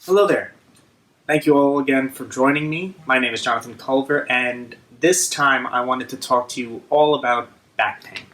Hello there. Thank you all again for joining me. My name is Jonathon Culver, and this time I wanted to talk to you all about back pain.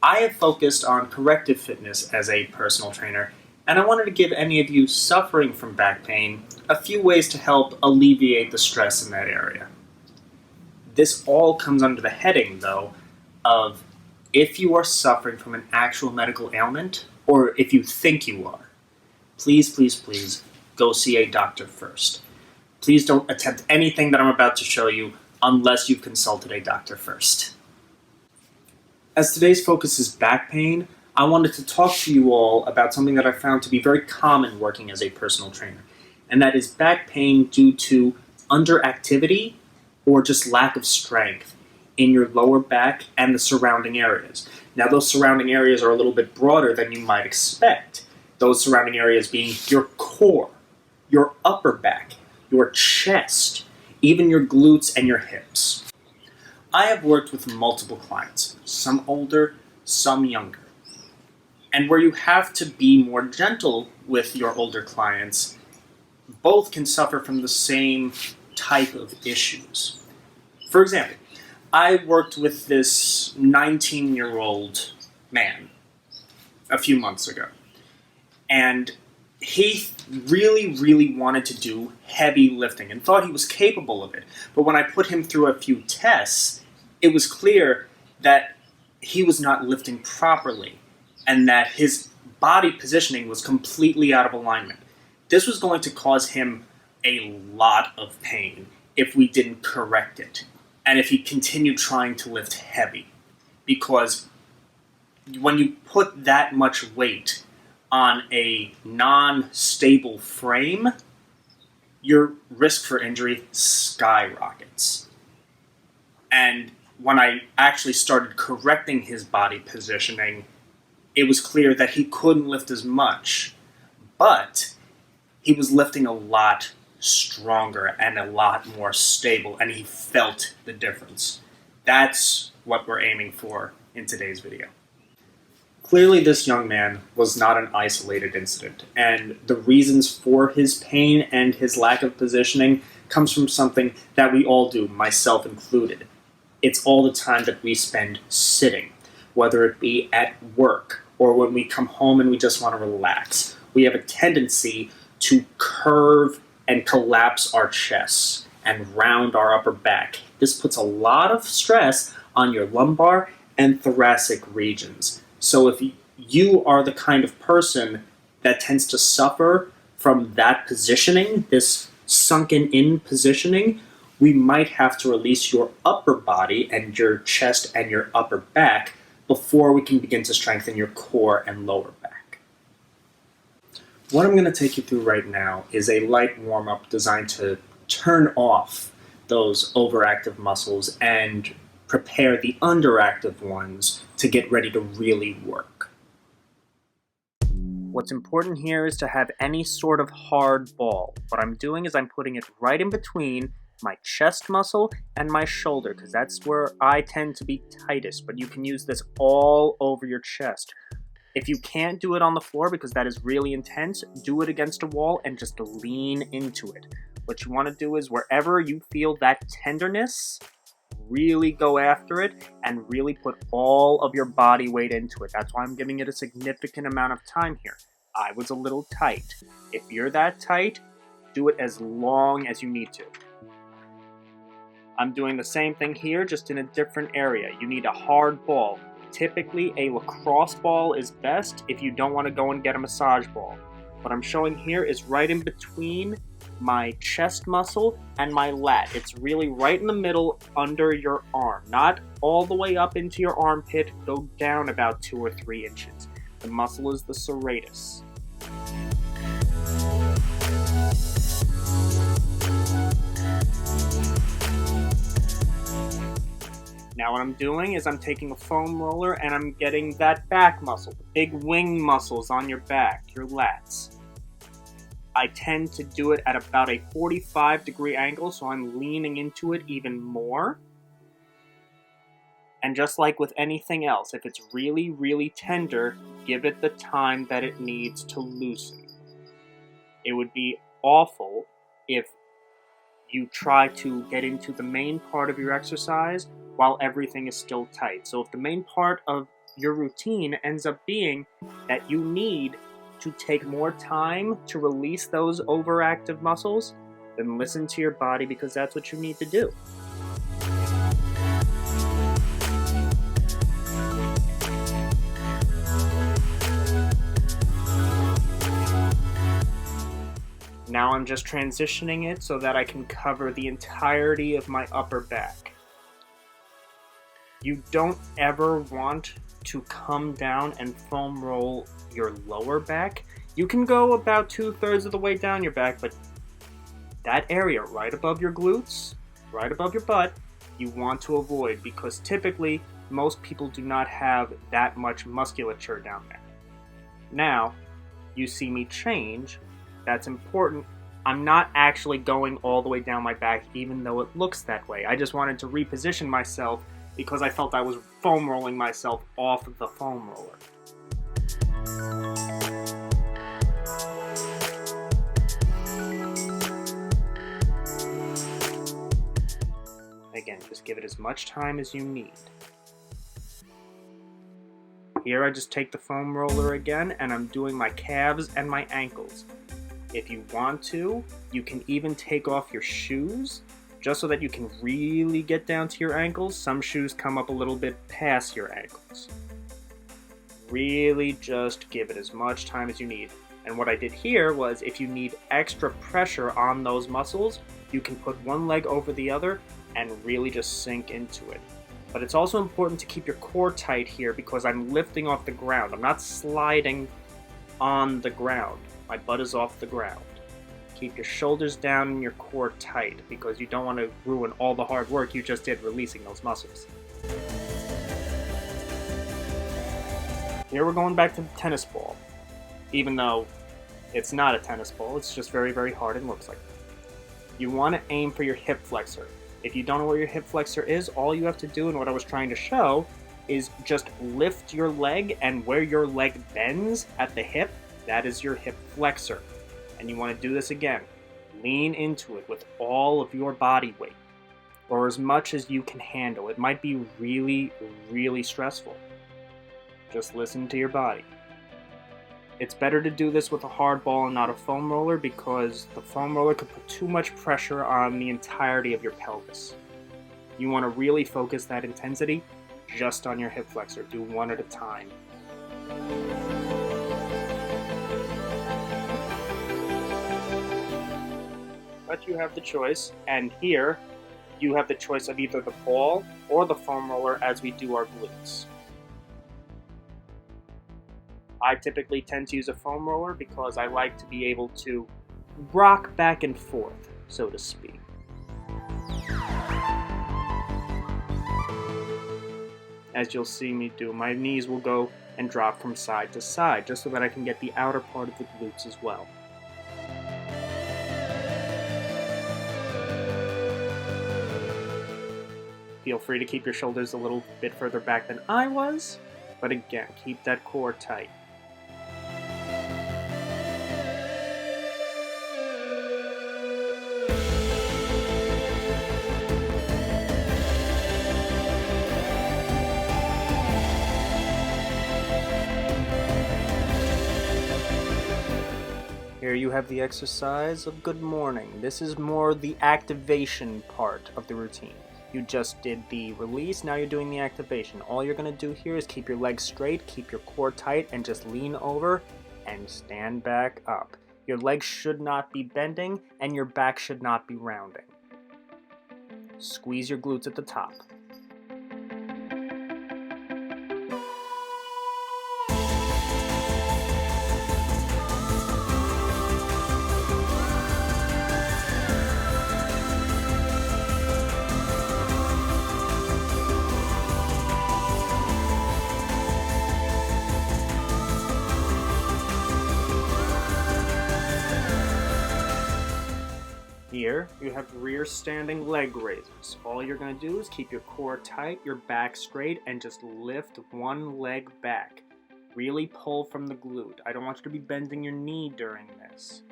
I have focused on corrective fitness as a personal trainer, and I wanted to give any of you suffering from back pain a few ways to help alleviate the stress in that area. This all comes under the heading, though, of if you are suffering from an actual medical ailment, or if you think you are, please go see a doctor first. Please don't attempt anything that I'm about to show you unless you've consulted a doctor first. As today's focus is back pain, I wanted to talk to you all about something that I found to be very common working as a personal trainer, and that is back pain due to underactivity or just lack of strength in your lower back and the surrounding areas. Now, those surrounding areas are a little bit broader than you might expect. Those surrounding areas being your core, your upper back, your chest, even your glutes and your hips. I have worked with multiple clients, some older, some younger. And where you have to be more gentle with your older clients, both can suffer from the same type of issues. For example, I worked with this 19-year-old man a few months ago. And he really wanted to do heavy lifting and thought he was capable of it. But when I put him through a few tests, it was clear that he was not lifting properly and that his body positioning was completely out of alignment. This was going to cause him a lot of pain if we didn't correct it and if he continued trying to lift heavy. Because when you put that much weight on a non-stable frame, your risk for injury skyrockets. And when I actually started correcting his body positioning, it was clear that he couldn't lift as much, but he was lifting a lot stronger and a lot more stable, and he felt the difference. That's what we're aiming for in today's video. Clearly, this young man was not an isolated incident, and the reasons for his pain and his lack of positioning comes from something that we all do, myself included. It's all the time that we spend sitting, whether it be at work or when we come home and we just want to relax. We have a tendency to curve and collapse our chests and round our upper back. This puts a lot of stress on your lumbar and thoracic regions. So if you are the kind of person that tends to suffer from that positioning, this sunken in positioning, we might have to release your upper body and your chest and your upper back before we can begin to strengthen your core and lower back. What I'm going to take you through right now is a light warm-up designed to turn off those overactive muscles and prepare the underactive ones to get ready to really work. What's important here is to have any sort of hard ball. What I'm doing is I'm putting it right in between my chest muscle and my shoulder, because that's where I tend to be tightest, but you can use this all over your chest. If you can't do it on the floor because that is really intense, do it against a wall and just lean into it. What you want to do is wherever you feel that tenderness, really go after it and really put all of your body weight into it. That's why I'm giving it a significant amount of time here. I was a little tight. If you're that tight, do it as long as you need to. I'm doing the same thing here, just in a different area. You need a hard ball. Typically, a lacrosse ball is best if you don't want to go and get a massage ball. What I'm showing here is right in between my chest muscle and my lat. It's really right in the middle under your arm. Not all the way up into your armpit. Go down about 2 or 3 inches. The muscle is the serratus. Now what I'm doing is I'm taking a foam roller and I'm getting that back muscle, the big wing muscles on your back, your lats. I tend to do it at about a 45-degree angle, so I'm leaning into it even more. And just like with anything else, if it's really tender, give it the time that it needs to loosen. It would be awful if you try to get into the main part of your exercise while everything is still tight. So if the main part of your routine ends up being that you need to take more time to release those overactive muscles, then listen to your body, because that's what you need to do. Now I'm just transitioning it so that I can cover the entirety of my upper back. You don't ever want to come down and foam roll your lower back. You can go about 2/3 of the way down your back, but that area right above your glutes, right above your butt, you want to avoid, because typically most people do not have that much musculature down there. Now, you see me change. That's important. I'm not actually going all the way down my back, even though it looks that way. I just wanted to reposition myself because I felt I was foam rolling myself off of the foam roller. Again, just give it as much time as you need. Here I just take the foam roller again, and I'm doing my calves and my ankles. If you want to, you can even take off your shoes, just so that you can really get down to your ankles. Some shoes come up a little bit past your ankles. Really just give it as much time as you need. And what I did here was, if you need extra pressure on those muscles, you can put one leg over the other and really just sink into it. But it's also important to keep your core tight here, because I'm lifting off the ground. I'm not sliding on the ground. My butt is off the ground. Keep your shoulders down and your core tight, because you don't want to ruin all the hard work you just did releasing those muscles. Here we're going back to the tennis ball. Even though it's not a tennis ball, it's just very, very hard and looks like that. You want to aim for your hip flexor. If you don't know where your hip flexor is, all you have to do, and what I was trying to show, is just lift your leg, and where your leg bends at the hip, that is your hip flexor. And you want to do this again. Lean into it with all of your body weight, or as much as you can handle. It might be really, really stressful. Just listen to your body. It's better to do this with a hard ball and not a foam roller, because the foam roller could put too much pressure on the entirety of your pelvis. You want to really focus that intensity just on your hip flexor. Do one at a time. But you have the choice, and here you have the choice of either the ball or the foam roller as we do our glutes. I typically tend to use a foam roller because I like to be able to rock back and forth, so to speak. As you'll see me do, my knees will go and drop from side to side, just so that I can get the outer part of the glutes as well. Feel free to keep your shoulders a little bit further back than I was, but again, keep that core tight. Here you have the exercise of good morning. This is more the activation part of the routine. You just did the release, now you're doing the activation. All you're going to do here is keep your legs straight, keep your core tight, and just lean over and stand back up. Your legs should not be bending, and your back should not be rounding. Squeeze your glutes at the top. Here, you have rear standing leg raisers. All you're going to do is keep your core tight, your back straight, and just lift one leg back. Really pull from the glute. I don't want you to be bending your knee during this.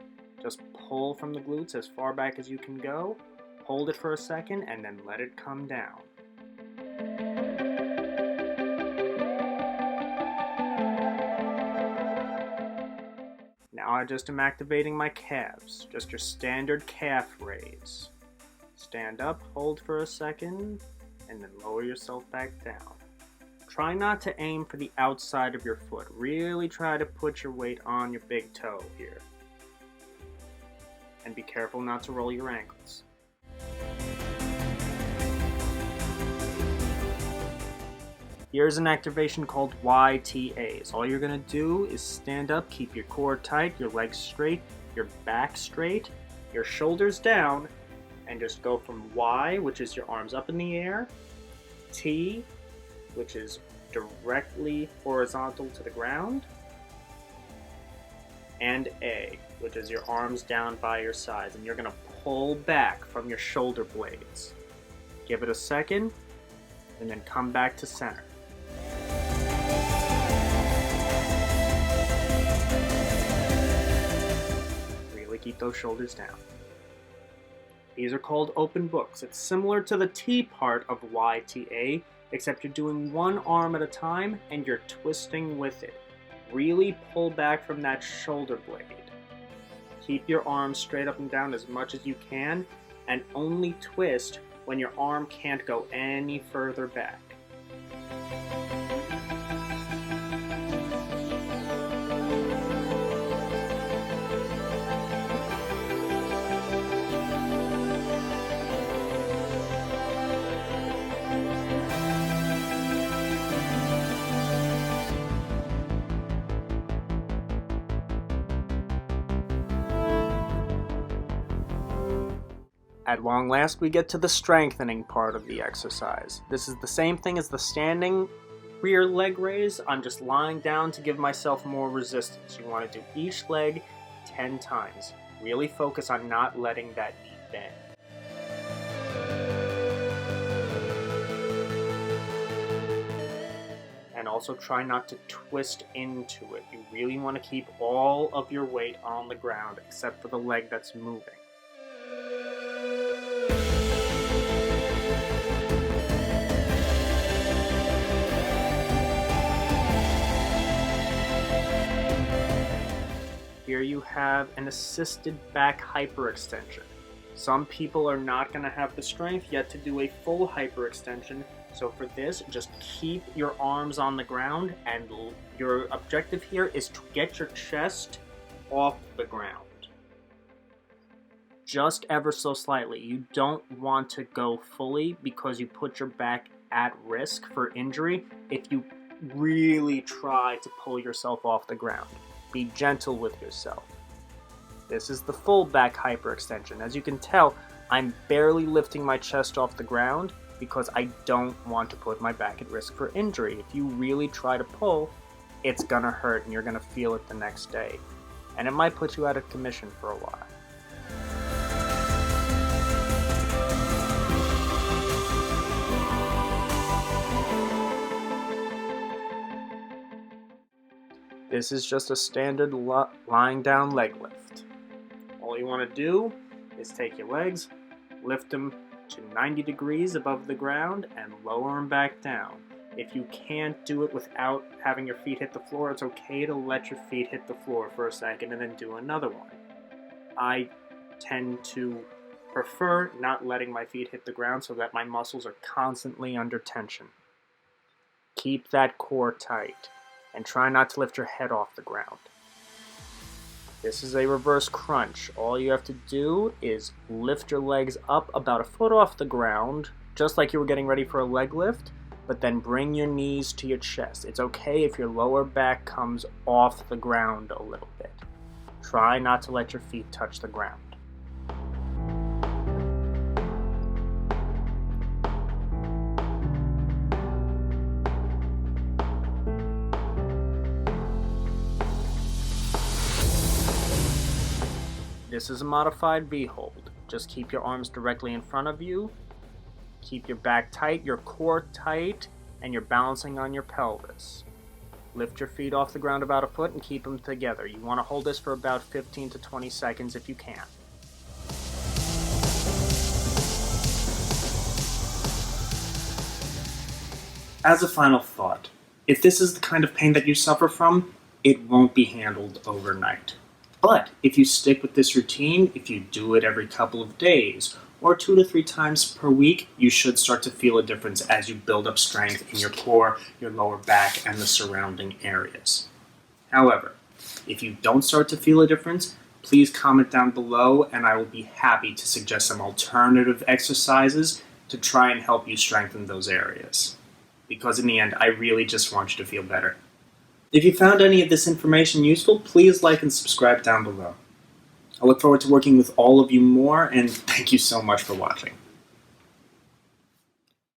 Just pull from the glutes as far back as you can go, hold it for a second, and then let it come down. Now I just am activating my calves, just your standard calf raise. Stand up, hold for a second, and then lower yourself back down. Try not to aim for the outside of your foot. Really try to put your weight on your big toe here. And be careful not to roll your ankles. Here's an activation called YTAs. All you're going to do is stand up, keep your core tight, your legs straight, your back straight, your shoulders down, and just go from Y, which is your arms up in the air, T, which is directly horizontal to the ground, and A, which is your arms down by your sides, and you're going to pull back from your shoulder blades. Give it a second, and then come back to center. Really keep those shoulders down. These are called open books. It's similar to the T part of YTA, except you're doing one arm at a time and you're twisting with it. Really pull back from that shoulder blade. Keep your arms straight up and down as much as you can, and only twist when your arm can't go any further back. At long last, we get to the strengthening part of the exercise. This is the same thing as the standing rear leg raise. I'm just lying down to give myself more resistance. You want to do each leg 10 times. Really focus on not letting that knee bend. And also try not to twist into it. You really want to keep all of your weight on the ground except for the leg that's moving. Here you have an assisted back hyperextension. Some people are not going to have the strength yet to do a full hyperextension, so for this, just keep your arms on the ground, and your objective here is to get your chest off the ground. Just ever so slightly. You don't want to go fully because you put your back at risk for injury if you really try to pull yourself off the ground. Be gentle with yourself. This is the full back hyperextension. As you can tell, I'm barely lifting my chest off the ground because I don't want to put my back at risk for injury. If you really try to pull, it's gonna hurt and you're gonna feel it the next day. And it might put you out of commission for a while. This is just a standard lying down leg lift. All you want to do is take your legs, lift them to 90 degrees above the ground, and lower them back down. If you can't do it without having your feet hit the floor, it's okay to let your feet hit the floor for a second and then do another one. I tend to prefer not letting my feet hit the ground so that my muscles are constantly under tension. Keep that core tight. And try not to lift your head off the ground. This is a reverse crunch. All you have to do is lift your legs up about a foot off the ground, just like you were getting ready for a leg lift, but then bring your knees to your chest. It's okay if your lower back comes off the ground a little bit. Try not to let your feet touch the ground. This is a modified V-hold. Just keep your arms directly in front of you. Keep your back tight, your core tight, and you're balancing on your pelvis. Lift your feet off the ground about a foot and keep them together. You want to hold this for about 15 to 20 seconds if you can. As a final thought, if this is the kind of pain that you suffer from, it won't be handled overnight. But if you stick with this routine, if you do it every couple of days, or 2 to 3 times per week, you should start to feel a difference as you build up strength in your core, your lower back, and the surrounding areas. However, if you don't start to feel a difference, please comment down below and I will be happy to suggest some alternative exercises to try and help you strengthen those areas. Because in the end, I really just want you to feel better. If you found any of this information useful, please like and subscribe down below. I look forward to working with all of you more, and thank you so much for watching.